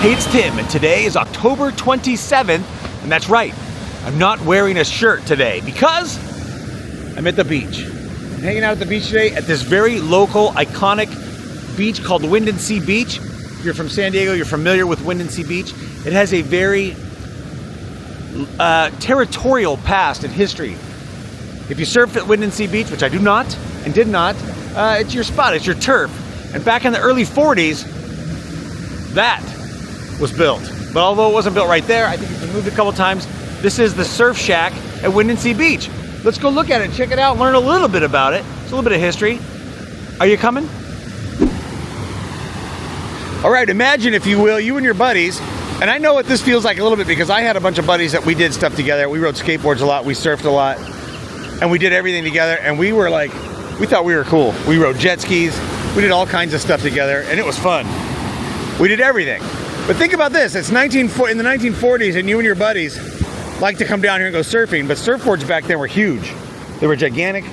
Hey, it's Tim, and today is October 27th, and that's right, I'm not wearing a shirt today because I'm at the beach. I'm hanging out at the beach today at this very local, iconic beach called Windansea Beach. If you're from San Diego, you're familiar with Windansea Beach. It has a very territorial past and history. If you surf at Windansea Beach, which I do not and did not, it's your spot, it's your turf. And back in the early 40s, that was built. But although it wasn't built right there, I think it's been moved a couple times. This is the surf shack at Windansea Beach. Let's go look at it, check it out, learn a little bit about it. It's a little bit of history. Are you coming? All right, imagine, if you will, you and your buddies, and I know what this feels like a little bit because I had a bunch of buddies that we did stuff together. We rode skateboards a lot, we surfed a lot, and we did everything together, and we were like, we thought we were cool. We rode jet skis, we did all kinds of stuff together, and it was fun. We did everything. But think about this, it's in the 1940s, and you and your buddies like to come down here and go surfing, but surfboards back then were huge. They were gigantic,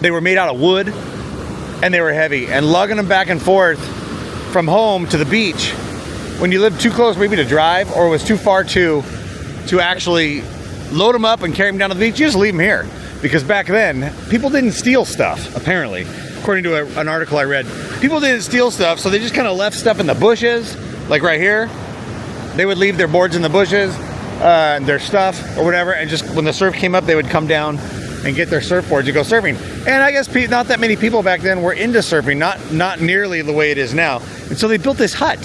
they were made out of wood, and they were heavy, and lugging them back and forth from home to the beach, when you lived too close maybe to drive, or was too far to actually load them up and carry them down to the beach, you just leave them here. Because back then, people didn't steal stuff, apparently. According to an article I read, people didn't steal stuff, so they just kind of left stuff in the bushes, like right here. They would leave their boards in the bushes, and their stuff, or whatever, and just when the surf came up, they would come down and get their surfboards to go surfing. And I guess not that many people back then were into surfing, not nearly the way it is now. And so they built this hut.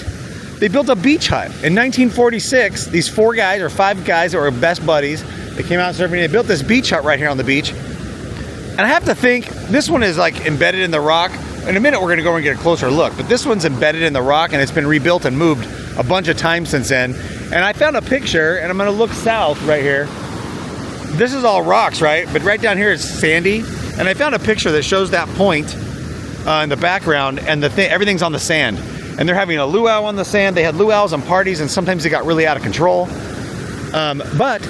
They built a beach hut. In 1946, these 4 guys or 5 guys that were best buddies, they came out surfing, and they built this beach hut right here on the beach. And I have to think, this one is like embedded in the rock. In a minute, we're gonna go and get a closer look, but this one's embedded in the rock, and it's been rebuilt and moved a bunch of times since then. And I found a picture, and I'm gonna look south right here. This is all rocks, right? But right down here is sandy. And I found a picture that shows that point in the background, and everything's on the sand. And they're having a luau on the sand. They had luau's and parties, and sometimes they got really out of control. But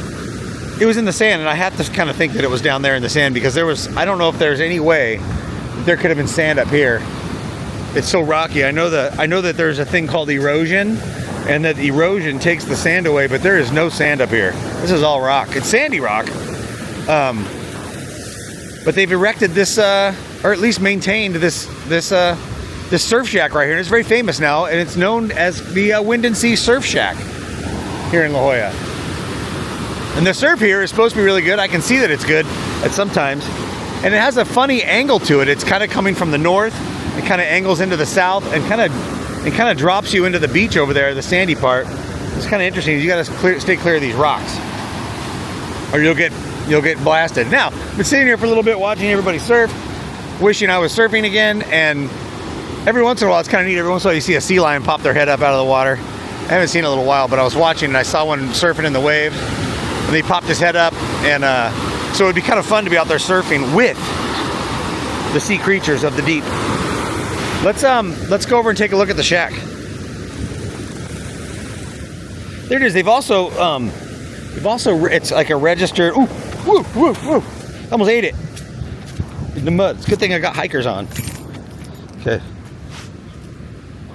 it was in the sand, and I had to kind of think that it was down there in the sand, because I don't know if there's any way that there could have been sand up here. It's so rocky. I know that there's a thing called erosion, and that erosion takes the sand away, but there is no sand up here. This is all rock. It's sandy rock. But they've erected this, or at least maintained this surf shack right here, and it's very famous now, and it's known as the Windansea Surf Shack here in La Jolla. And the surf here is supposed to be really good. I can see that it's good at some times, and it has a funny angle to it. It's kind of coming from the north, it kind of angles into the south, and kind of drops you into the beach over there, the sandy part. It's kind of interesting. You got to stay clear of these rocks, or you'll get blasted. Now, I've been sitting here for a little bit watching everybody surf, wishing I was surfing again, and every once in a while, it's kind of neat. Every once in a while, you see a sea lion pop their head up out of the water. I haven't seen it in a little while, but I was watching, and I saw one surfing in the wave, and he popped his head up, and so it'd be kind of fun to be out there surfing with the sea creatures of the deep. Let's go over and take a look at the shack. There it is. They've also it's like a registered. Ooh, woo, woo, woo! Almost ate it in the mud. It's a good thing I got hikers on. Okay.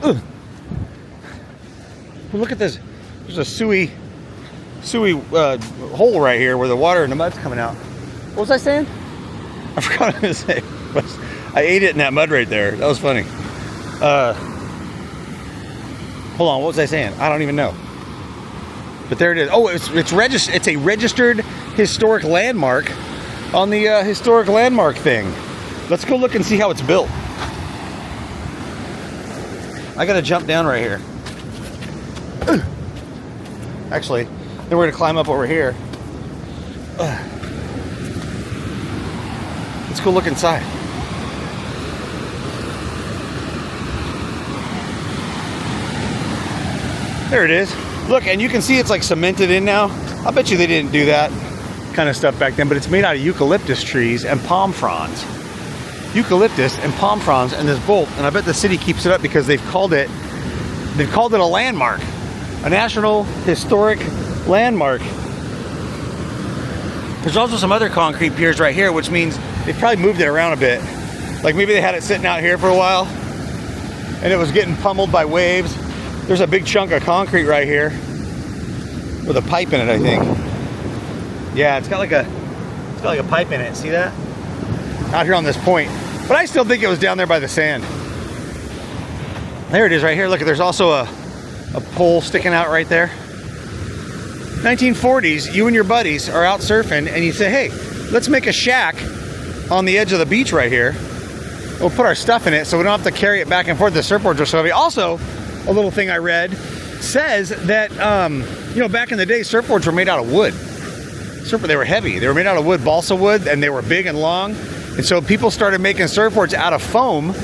Well, look at this. There's a suey hole right here where the water and the mud's coming out. What was I saying? I forgot what I was saying. I ate it in that mud right there. That was funny. Hold on, what was I saying? I don't even know. But there it is. Oh, it's a registered historic landmark on the historic landmark thing. Let's go look and see how it's built. I gotta jump down right here. Actually, then we're gonna climb up over here. Let's go look inside. There it is. Look, and you can see it's like cemented in now. I bet you they didn't do that kind of stuff back then, but it's made out of eucalyptus trees and palm fronds. Eucalyptus and palm fronds and this bolt, and I bet the city keeps it up because they've called it a landmark, a national historic landmark. There's also some other concrete piers right here, which means they've probably moved it around a bit. Like maybe they had it sitting out here for a while and it was getting pummeled by waves. There's a big chunk of concrete right here with a pipe in it, I think. Yeah, it's got like a pipe in it. See that? Out here on this point. But I still think it was down there by the sand. There it is right here. Look, there's also a pole sticking out right there. 1940s, you and your buddies are out surfing and you say, hey, let's make a shack on the edge of the beach right here. We'll put our stuff in it so we don't have to carry it back and forth. The surfboards are so heavy. Also, a little thing I read says that, you know, back in the day, surfboards were made out of wood. They were heavy. They were made out of wood, balsa wood, and they were big and long. And so people started making surfboards out of foam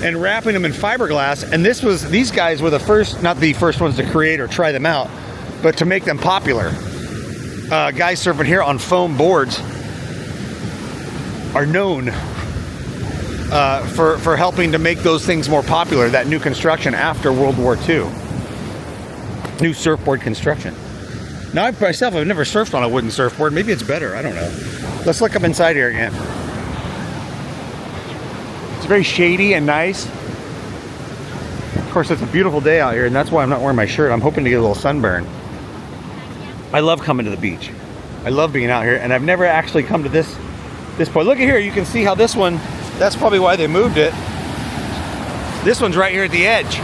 and wrapping them in fiberglass. And these guys were the first, not the first ones to create or try them out, but to make them popular. Guys surfing here on foam boards are known for helping to make those things more popular, that new construction after World War II. New surfboard construction. Now, I've never surfed on a wooden surfboard. Maybe it's better. I don't know. Let's look up inside here again. It's very shady and nice. Of course, it's a beautiful day out here, and that's why I'm not wearing my shirt. I'm hoping to get a little sunburn. I love coming to the beach. I love being out here, and I've never actually come to this point. Look at here. You can see how this one, that's probably why they moved it. This one's right here at the edge.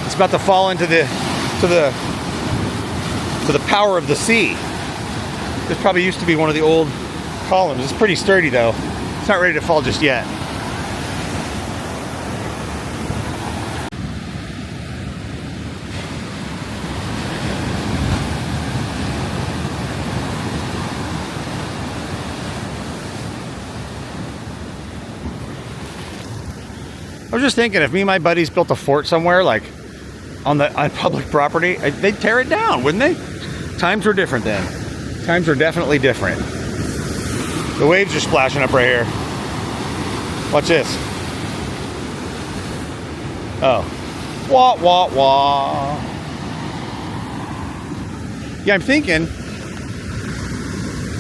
It's about to fall into the power of the sea. This probably used to be one of the old columns. It's pretty sturdy though. It's not ready to fall just yet. I was just thinking, if me and my buddies built a fort somewhere, like on public property, they'd tear it down, wouldn't they? Times were different then. Times were definitely different. The waves are splashing up right here. Watch this. Oh. Wah, wah, wah. Yeah, I'm thinking,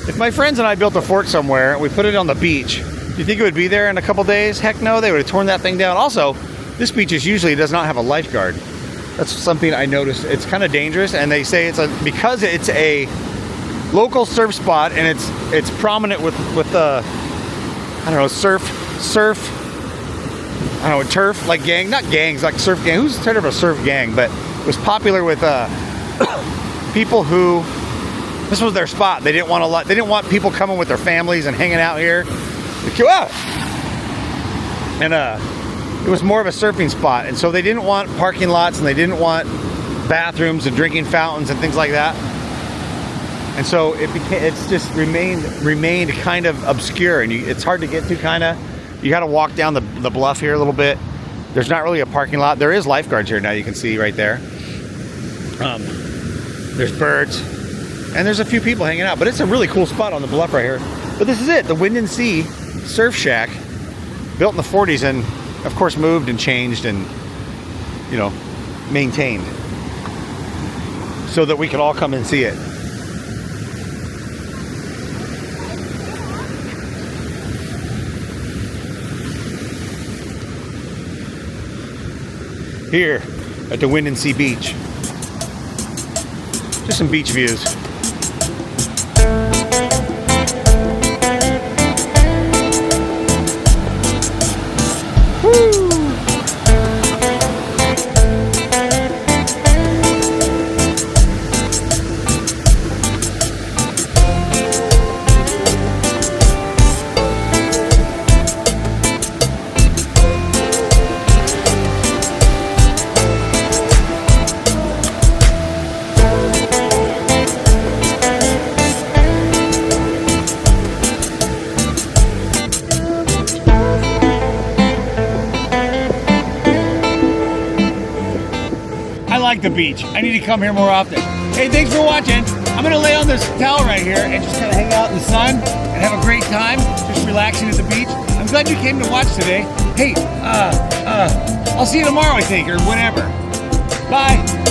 if my friends and I built a fort somewhere and we put it on the beach, do you think it would be there in a couple days? Heck no, they would have torn that thing down. Also, this beach usually does not have a lifeguard. That's something I noticed. It's kind of dangerous, and they say because it's a local surf spot and it's prominent with I don't know, surf I don't know, turf, like gang, not gangs, like surf gang. Who's heard of a surf gang? But it was popular with people who, this was their spot. They didn't want people coming with their families and hanging out here. And it was more of a surfing spot, and so they didn't want parking lots and they didn't want bathrooms and drinking fountains and things like that. And so it's just remained kind of obscure, and it's hard to get to. Kind of, you got to walk down the bluff here a little bit. There's not really a parking lot. There is lifeguards here now. You can see right there. There's birds, and there's a few people hanging out. But it's a really cool spot on the bluff right here. But this is it, the Windansea Surf Shack, built in the 40s, and of course moved and changed and, you know, maintained so that we could all come and see it. Here at the Windansea Beach. Just some beach views. The beach. I need to come here more often. Hey, thanks for watching. I'm gonna lay on this towel right here and just kind of hang out in the sun and have a great time, just relaxing at the beach. I'm glad you came to watch today. Hey, I'll see you tomorrow, I think, or whenever. Bye.